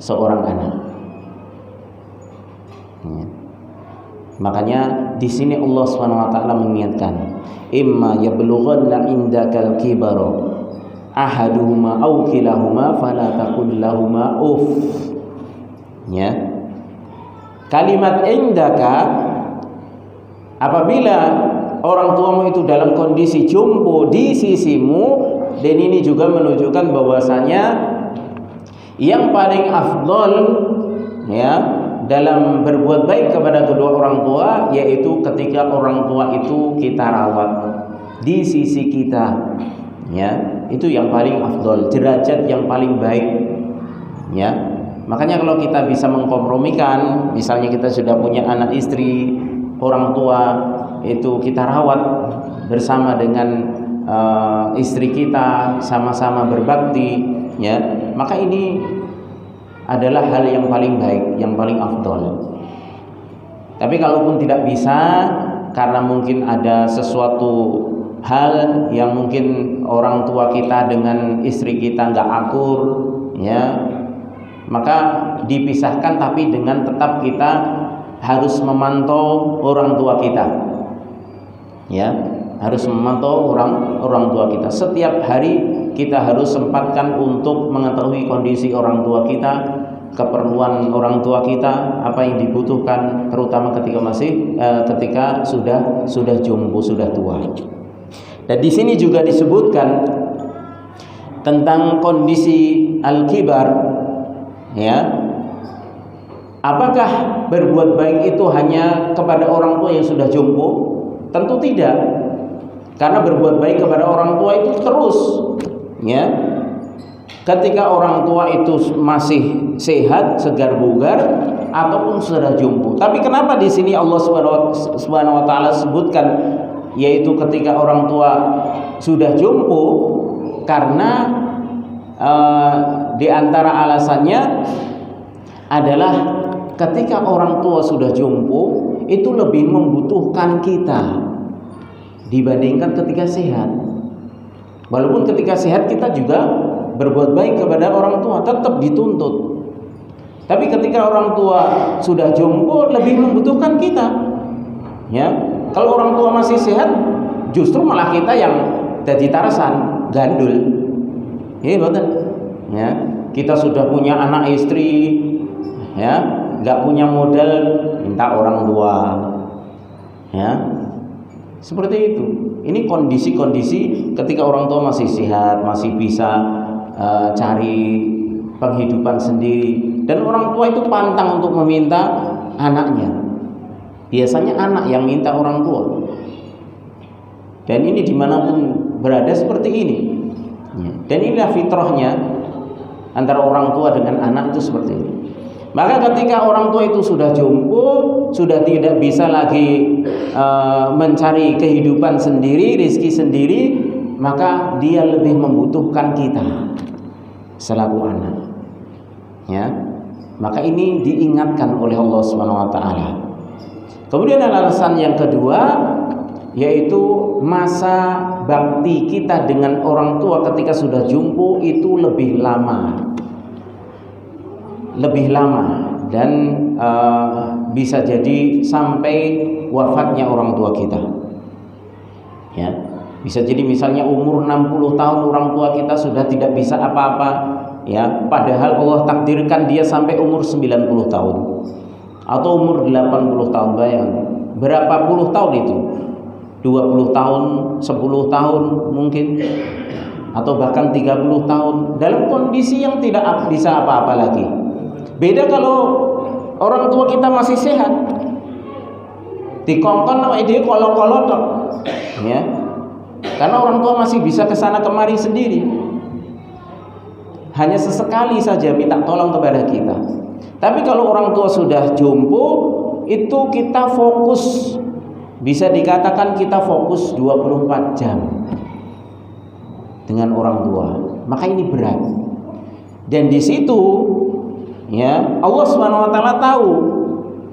seorang anak. Ya. Makanya di sini Allah Subhanahu wa taala mengingatkan, imma yablughanna indakal kibara ahaduhuma aw kilahuma fala taqul lahumā uff. Ya. Kalimat indaka, apabila orang tuamu itu dalam kondisi jompo di sisimu, dan ini juga menunjukkan bahwasanya yang paling afdol, ya, dalam berbuat baik kepada kedua orang tua yaitu ketika orang tua itu kita rawat di sisi kita, ya, itu yang paling afdol, derajat yang paling baik, ya. Makanya kalau kita bisa mengkompromikan, misalnya kita sudah punya anak istri, orang tua itu kita rawat bersama dengan istri kita, sama-sama berbakti, ya, maka ini adalah hal yang paling baik, yang paling afdol. Tapi kalaupun tidak bisa, karena mungkin ada sesuatu hal yang mungkin orang tua kita dengan istri kita nggak akur, ya, maka dipisahkan, tapi dengan tetap kita harus memantau orang tua kita, ya, harus memantau orang tua kita. Setiap hari kita harus sempatkan untuk mengetahui kondisi orang tua kita, keperluan orang tua kita, apa yang dibutuhkan, terutama ketika sudah jompo, sudah tua. Dan di sini juga disebutkan tentang kondisi al-kibar, ya. Apakah berbuat baik itu hanya kepada orang tua yang sudah jompo? Tentu tidak. Karena berbuat baik kepada orang tua itu terus, ya. Ketika orang tua itu masih sehat, segar bugar, ataupun sudah jompo. Tapi kenapa di sini Allah Subhanahu wa taala sebutkan yaitu ketika orang tua sudah jompo? Karena di antara alasannya adalah ketika orang tua sudah jompo itu lebih membutuhkan kita dibandingkan ketika sehat. Walaupun ketika sehat kita juga berbuat baik kepada orang tua, tetap dituntut. Tapi ketika orang tua sudah jompo, lebih membutuhkan kita. Ya, kalau orang tua masih sehat, justru malah kita yang jadi tarasan, gandul. Iya betul. Ya, kita sudah punya anak istri, ya, nggak punya modal, minta orang tua. Ya, seperti itu. Ini kondisi-kondisi ketika orang tua masih sehat, masih bisa cari penghidupan sendiri, dan orang tua itu pantang untuk meminta anaknya. Biasanya anak yang minta orang tua. Dan ini dimanapun berada seperti ini. Dan inilah fitrahnya antara orang tua dengan anak itu seperti ini. Maka ketika orang tua itu sudah jompo, sudah tidak bisa lagi mencari kehidupan sendiri, rezeki sendiri, maka dia lebih membutuhkan kita selaku anak. Ya, maka ini diingatkan oleh Allah Subhanahu Wa Taala. Kemudian alasan yang kedua, yaitu masa bakti kita dengan orang tua ketika sudah jumpo itu lebih lama, dan bisa jadi sampai wafatnya orang tua kita. Ya, bisa jadi misalnya umur 60 tahun orang tua kita sudah tidak bisa apa-apa, ya, padahal Allah takdirkan dia sampai umur 90 tahun atau umur 80 tahun. Bayang berapa puluh tahun itu, 20 tahun, 10 tahun mungkin, atau bahkan 30 tahun dalam kondisi yang tidak bisa apa-apa lagi. Beda kalau orang tua kita masih sehat, dikongkon sama dia kolot-kolot, ya, karena orang tua masih bisa kesana kemari sendiri, hanya sesekali saja minta tolong kepada kita. Tapi kalau orang tua sudah jompo, itu kita fokus, bisa dikatakan kita fokus 24 jam dengan orang tua. Maka ini berat. Dan di situ, ya, Allah Subhanahu Wa Taala tahu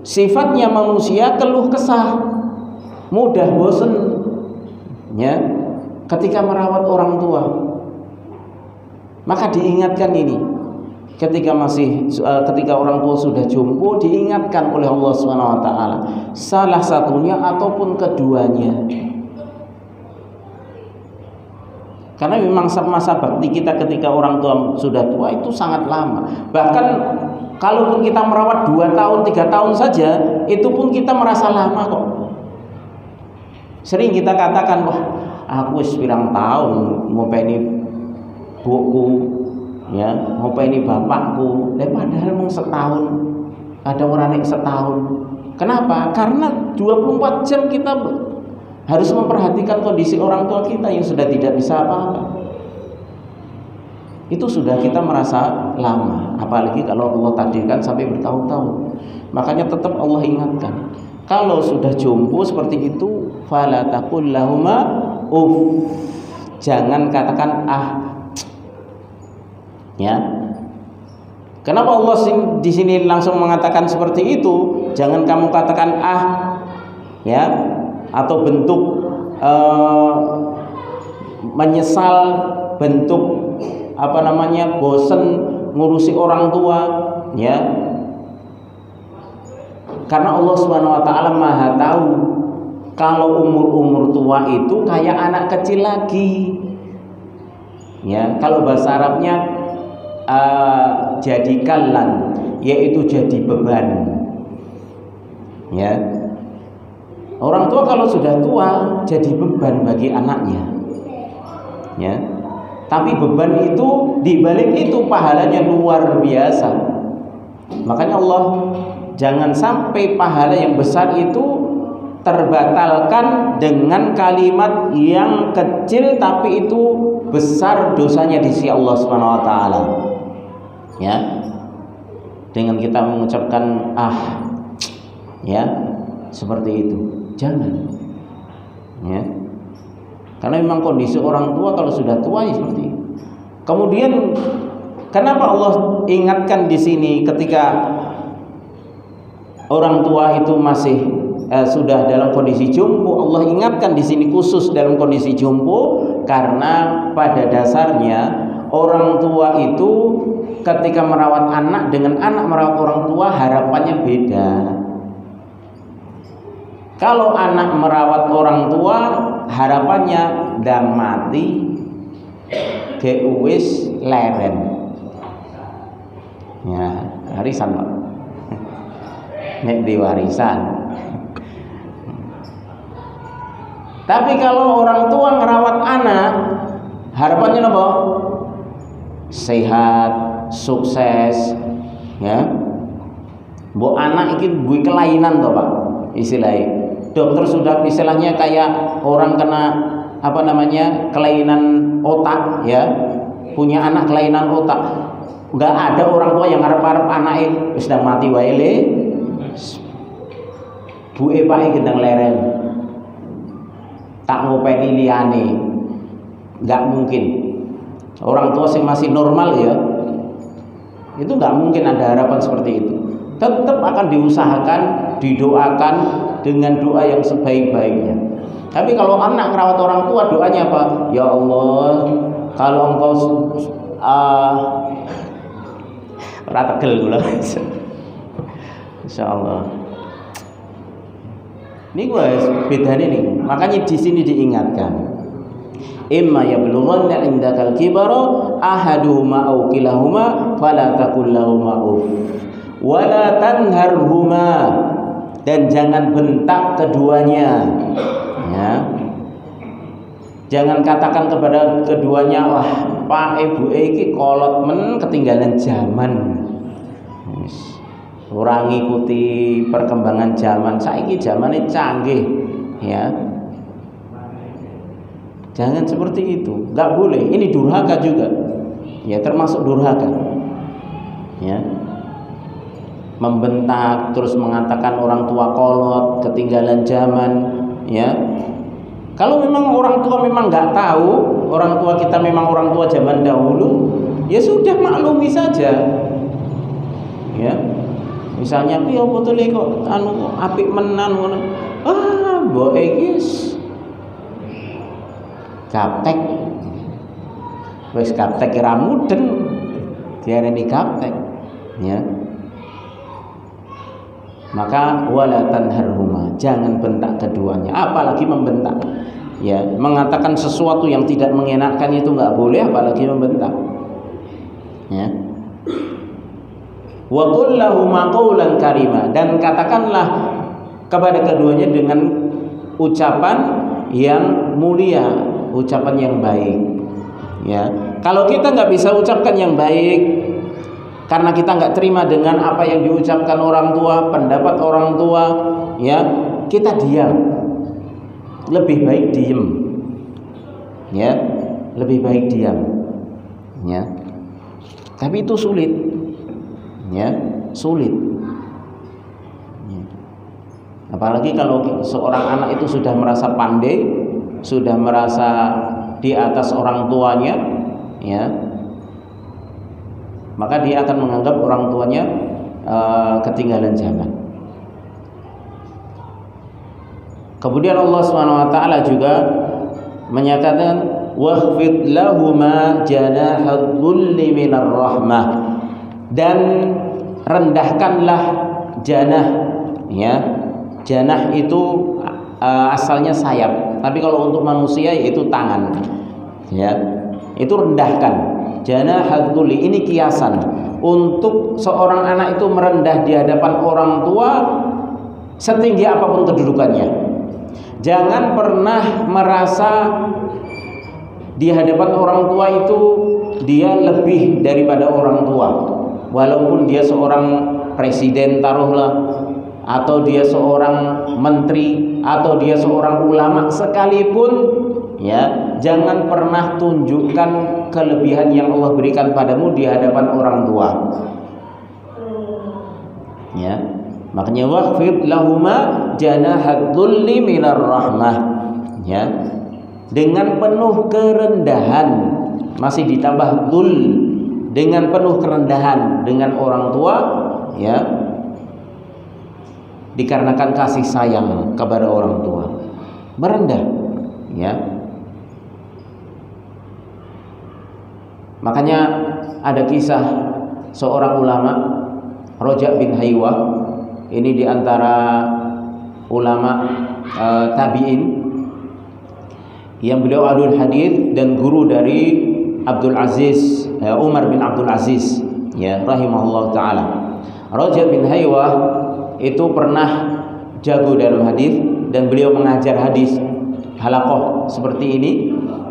sifatnya manusia keluh kesah, mudah bosan, ya, ketika merawat orang tua. Maka diingatkan ini. Ketika orang tua sudah jompo, diingatkan oleh Allah Subhanahu Wa Taala, salah satunya ataupun keduanya. Karena memang masa bakti kita ketika orang tua sudah tua itu sangat lama. Bahkan kalaupun kita merawat 2 tahun, 3 tahun saja, itu pun kita merasa lama kok. Sering kita katakan, wah, aku pirang tahun ngopeni buku, ya, ngopeni bapakku, padahal mau setahun, ada orang yang setahun. Kenapa? Karena 24 jam kita harus memperhatikan kondisi orang tua kita yang sudah tidak bisa apa-apa. Itu sudah kita merasa lama, apalagi kalau Allah takdirkan sampai bertahun-tahun. Makanya tetap Allah ingatkan, kalau sudah jompo seperti itu, fala taqul lahuma uff, jangan katakan ah. Ya, kenapa Allah di sini langsung mengatakan seperti itu? Jangan kamu katakan ah, ya, atau bentuk menyesal, bentuk bosan ngurusi orang tua, ya. Karena Allah Subhanahu Wa Taala Maha tahu kalau umur tua itu kayak anak kecil lagi, ya. Kalau bahasa Arabnya jadi kalan, yaitu jadi beban, ya. Orang tua kalau sudah tua jadi beban bagi anaknya, ya. Tapi beban itu, dibalik itu pahalanya luar biasa. Makanya Allah jangan sampai pahala yang besar itu terbatalkan dengan kalimat yang kecil tapi itu besar dosanya di sisi Allah Subhanahu Wa Taala. Ya, dengan kita mengucapkan ah, ya, seperti itu, jangan, ya, karena memang kondisi orang tua kalau sudah tua ya seperti itu. Kemudian kenapa Allah ingatkan di sini ketika orang tua itu masih sudah dalam kondisi jompo? Allah ingatkan di sini khusus dalam kondisi jompo karena pada dasarnya orang tua itu ketika merawat anak dengan anak merawat orang tua harapannya beda. Kalau anak merawat orang tua harapannya ndang mati ge wis leren. Ya, warisan Pak. Nek di warisan. Tapi kalau orang tua ngerawat anak, harapannya apa? Sehat, sukses, ya. Mbok anak iki duwe kelainan toh, Pak. Istilahnya. Dokter sudah istilahnya kayak orang kena apa namanya? Kelainan otak, ya. Punya anak kelainan otak. Enggak ada orang tua yang ngarep-arep anake wis ndang mati wae le. Buke pake gendang leren. Tak ngopeni liyane. Enggak mungkin. Orang tua yang masih normal ya, itu enggak mungkin ada harapan seperti itu. Tetap akan diusahakan, didoakan dengan doa yang sebaik-baiknya. Tapi kalau anak merawat orang tua doanya apa? Ya Allah, kalau engkau ora tegel kula. Insyaallah. Ini guys, bedanya nih. Makanya di sini diingatkan. Imma yablughanna indakal kibara ahaduhuma aw kilahuma fala taqul lahumā uff wala tanharhuma, dan jangan bentak keduanya. Ya. Jangan katakan kepada keduanya, wah Pak Ibu iki kolot men ketinggalan zaman. Ora ngikuti perkembangan zaman. Saiki zamane canggih, ya. Jangan seperti itu. Enggak boleh. Ini durhaka juga. Ya, termasuk durhaka. Ya. Membentak terus mengatakan orang tua kolot, ketinggalan zaman, ya. Kalau memang orang tua memang enggak tahu, orang tua kita memang orang tua zaman dahulu, ya sudah maklumi saja. Ya. Misalnya piye apa to le kok anu apik menan ngono. Ah, mbok iki gaptek. Wis gaptek ora mudeng. Diarani gaptek. Ya. Maka wala tanharhuma, jangan bentak keduanya, apalagi membentak. Ya, mengatakan sesuatu yang tidak mengenakan itu enggak boleh, apalagi membentak. Ya. Wa qul lahumā qawlan karima, dan katakanlah kepada keduanya dengan ucapan yang mulia, ucapan yang baik. Ya, kalau kita nggak bisa ucapkan yang baik karena kita nggak terima dengan apa yang diucapkan orang tua, pendapat orang tua, ya kita diam. Lebih baik diem. Ya, lebih baik diam. Ya, tapi itu sulit. Ya, sulit. Ya. Apalagi kalau seorang anak itu sudah merasa pandai, sudah merasa di atas orang tuanya, ya, maka dia akan menganggap orang tuanya ketinggalan zaman. Kemudian Allah SWT juga menyatakan wakhfid lahuma janahadh dhulli minar rahmah, dan rendahkanlah janah, ya. Janah itu asalnya sayap, tapi kalau untuk manusia yaitu tangan, ya. Itu rendahkan. Janahadh dhulli, ini kiasan untuk seorang anak itu merendah di hadapan orang tua setinggi apapun kedudukannya. Jangan pernah merasa di hadapan orang tua itu dia lebih daripada orang tua. Walaupun dia seorang presiden taruhlah, atau dia seorang menteri, atau dia seorang ulama sekalipun, ya, jangan pernah tunjukkan kelebihan yang Allah berikan padamu di hadapan orang tua. Ya, makanya wakhfid lahuma janahadh dhulli minar rahmah, ya, dengan penuh kerendahan, masih ditambah dhul, dengan penuh kerendahan dengan orang tua, ya, dikarenakan kasih sayang kepada orang tua, merendah, ya. Makanya ada kisah seorang ulama, Roja bin Haywah. Ini diantara ulama tabi'in yang beliau adul hadis dan guru dari Abdul Aziz, Umar bin Abdul Aziz, ya, rahimahullah taala. Roja bin Haywah itu pernah jago dalam hadis dan beliau mengajar hadis halaqah seperti ini,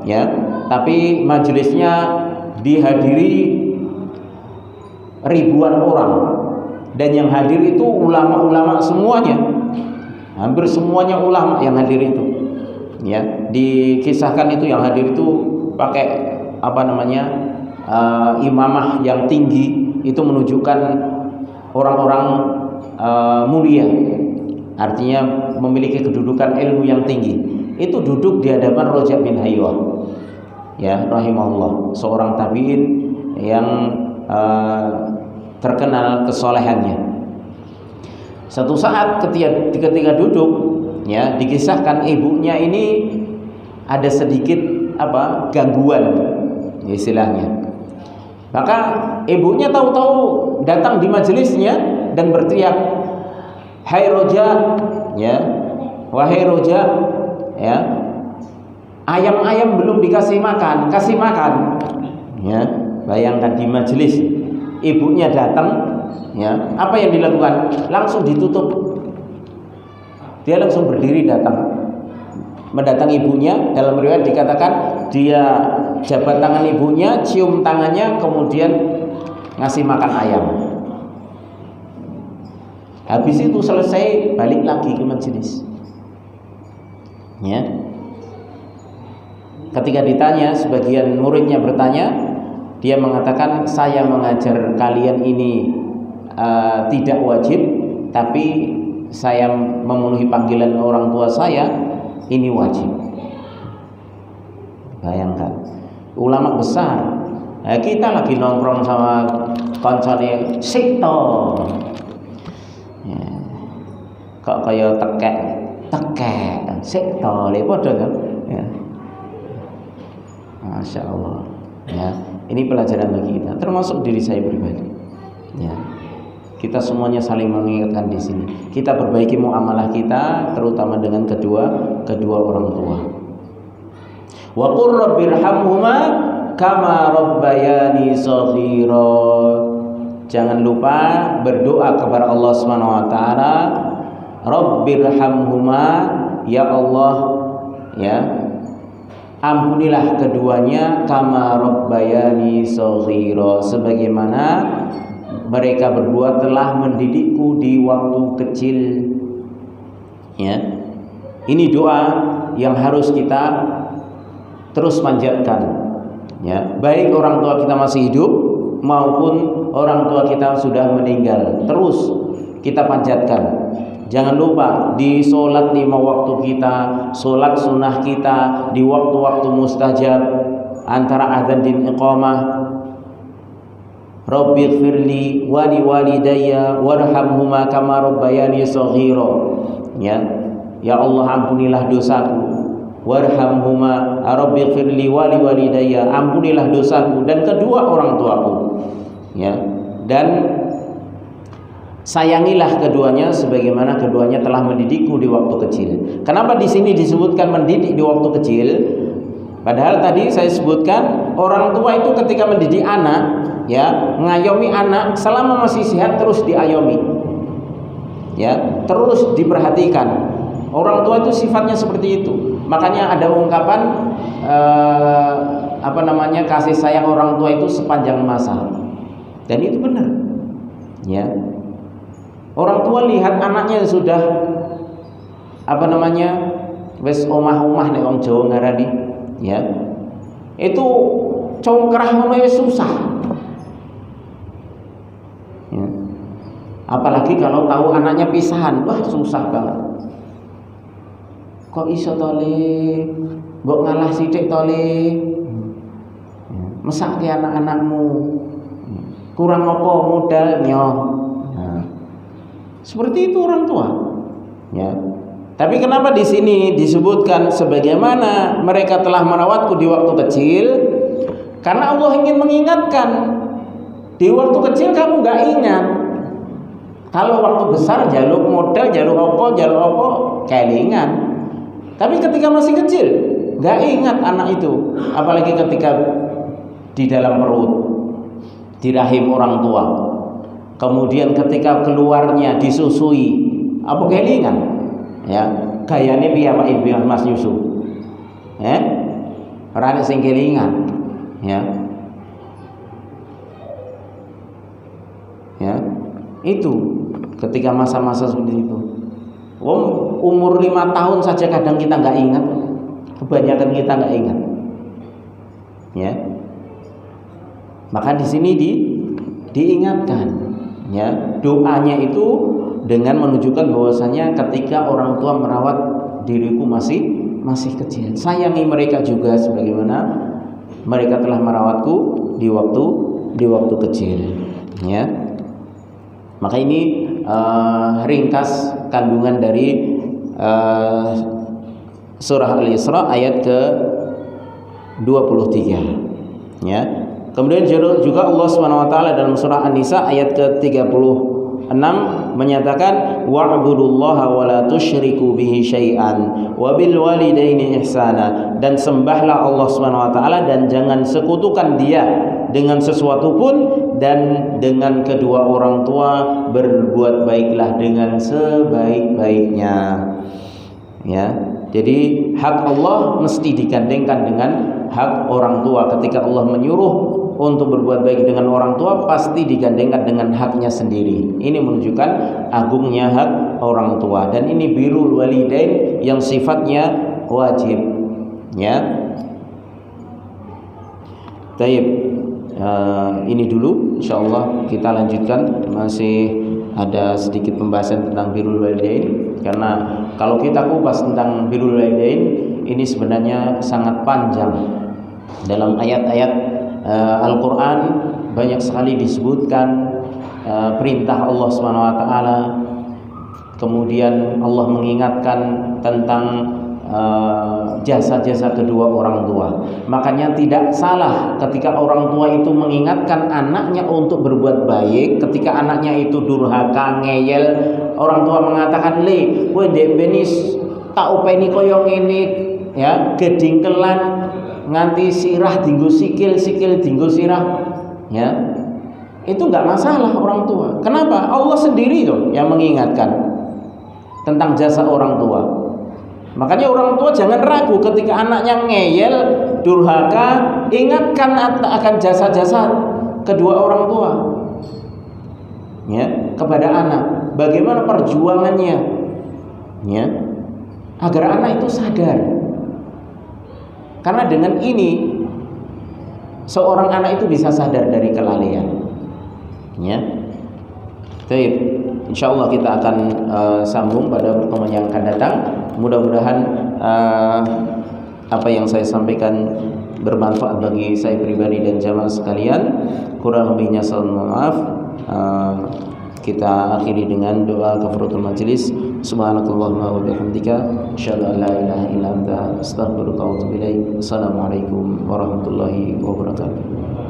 ya. Tapi majelisnya dihadiri ribuan orang dan yang hadir itu ulama-ulama semuanya, hampir semuanya ulama yang hadir itu, ya. Dikisahkan itu yang hadir itu pakai imamah yang tinggi, itu menunjukkan orang-orang mulia, artinya memiliki kedudukan ilmu yang tinggi. Itu duduk di hadapan Roja bin Haywah, ya, rahimahullah, seorang tabi'in yang terkenal kesolehannya. Satu saat ketika duduk, ya, dikisahkan ibunya ini ada sedikit gangguan, istilahnya. Maka ibunya tahu-tahu datang di majelisnya dan berteriak, "Hai Roja, ya, wahai Roja, ya, ayam-ayam belum dikasih makan, kasih makan." Ya, bayangkan di majelis ibunya datang, ya, apa yang dilakukan? Langsung ditutup. Dia langsung berdiri datang mendatangi ibunya. Dalam riwayat dikatakan dia jabat tangan ibunya, cium tangannya, kemudian ngasih makan ayam. Habis itu selesai, balik lagi ke majelis, ya. Ketika ditanya, sebagian muridnya bertanya, dia mengatakan, "Saya mengajar kalian ini tidak wajib, tapi saya memenuhi panggilan orang tua saya, ini wajib." Bayangkan, ulama besar. Kita lagi nongkrong sama koncone sikto, ya. Kok kaya tekek sikto le padha kan, ya. Masya Allah, ya. Ini pelajaran bagi kita, termasuk diri saya pribadi, ya. Kita semuanya saling mengingatkan di sini. Kita perbaiki muamalah kita, terutama dengan kedua orang tua. Wa qur rabbirhamhuma kama rabbayani shaghira. Jangan lupa berdoa kepada Allah Subhanahu wa taala, Rabbirhamhuma, ya Allah, ya, ampunilah keduanya, kama rabbayani shaghira, sebagaimana mereka berdua telah mendidikku di waktu kecil, ya. Ini doa yang harus kita terus panjatkan, ya, baik orang tua kita masih hidup maupun orang tua kita sudah meninggal, terus kita panjatkan. Jangan lupa di sholat 5 waktu kita, sholat sunnah kita, di waktu-waktu mustajab antara adzan dan iqamah, Rabbighfirli wa li walidayya warhamhuma kama rabbayani shaghira, ya. Ya Allah, ampunilah dosaku, warhamhuma, Rabbighfirli wa li walidayya, ampunilah dosaku dan kedua orang tuaku, ya. Dan sayangilah keduanya sebagaimana keduanya telah mendidikku di waktu kecil. Kenapa di sini disebutkan mendidik di waktu kecil? Padahal tadi saya sebutkan orang tua itu ketika mendidik anak, ya, ngayomi anak selama masih sehat terus diayomi, ya, terus diperhatikan. Orang tua itu sifatnya seperti itu. Makanya ada ungkapan kasih sayang orang tua itu sepanjang masa, dan itu benar, ya. Orang tua lihat anaknya sudah wis omah-omah nek wong Jawa ngarani, ya, itu congkrah ngono wis susah, ya. Apalagi kalau tahu anaknya pisahan, wah susah banget. Kok iso to le, mbok ngalah sithik to le, mesake anak-anakmu, kurang apa modalnya. Seperti itu orang tua, ya. Tapi kenapa di sini disebutkan sebagaimana mereka telah merawatku di waktu kecil? Karena Allah ingin mengingatkan. Di waktu kecil kamu nggak ingat. Kalau waktu besar jaluk modal, jaluk apa, kelingan. Tapi ketika masih kecil, nggak ingat anak itu. Apalagi ketika di dalam perut, di rahim orang tua. Kemudian ketika keluarnya disusui, apa kelingan? Ya, gayane piye Pak Ibu Mas Yusuf? Ora nek sing kelingan. Ya. Ya. Itu ketika masa-masa seperti itu. Umur 5 tahun saja kadang kita nggak ingat. Kebanyakan kita nggak ingat. Ya. Maka di sini diingatkan, ya, doanya itu dengan menunjukkan bahwasanya ketika orang tua merawat diriku masih kecil, sayangi mereka juga sebagaimana mereka telah merawatku di waktu kecil, ya. Maka ini ringkas kandungan dari surah Al-Isra ayat ke-23, ya. Kemudian juga Allah SWT dalam surah An-Nisa ayat ke-36 menyatakan wa'budullaha wa la tusyriku bihi syai'an wa bil walidaini ihsana, dan sembahlah Allah SWT dan jangan sekutukan Dia dengan sesuatu pun, dan dengan kedua orang tua berbuat baiklah dengan sebaik-baiknya. Ya. Jadi hak Allah mesti digandengkan dengan hak orang tua. Ketika Allah menyuruh untuk berbuat baik dengan orang tua, pasti digandengkan dengan haknya sendiri. Ini menunjukkan agungnya hak orang tua, dan ini birrul walidain yang sifatnya wajib, ya. Baik, ini dulu, insyaallah kita lanjutkan, masih ada sedikit pembahasan tentang birrul walidain, karena kalau kita kupas tentang birrul walidain ini sebenarnya sangat panjang. Dalam ayat-ayat Al-Quran banyak sekali disebutkan perintah Allah SWT. Kemudian Allah mengingatkan tentang jasa-jasa kedua orang tua. Makanya tidak salah ketika orang tua itu mengingatkan anaknya untuk berbuat baik. Ketika anaknya itu durhaka, ngeyel, orang tua mengatakan, "Le, kowe ndek benis tak openi koyo ngene, ya, gedingkelan nganti sirah dinggo sikil dinggo sirah," ya. Itu enggak masalah orang tua. Kenapa? Allah sendiri tuh yang mengingatkan tentang jasa orang tua. Makanya orang tua jangan ragu ketika anaknya ngeyel, durhaka, ingatkan akan jasa-jasa kedua orang tua, ya, kepada anak. Bagaimana perjuangannya, ya, agar anak itu sadar. Karena dengan ini seorang anak itu bisa sadar dari kelalaian, ya. Baik, insyaallah kita akan sambung pada pertemuan yang akan datang. Mudah-mudahan apa yang saya sampaikan bermanfaat bagi saya pribadi dan jamaah sekalian. Kurang lebihnya mohon maaf. Kita akhiri dengan doa kafaratul majelis. Subhanakallahumma wa bihamdika asyhadu an la ilaha illa anta astaghfiruka wa atubu ilaik. Assalamualaikum warahmatullahi wabarakatuh.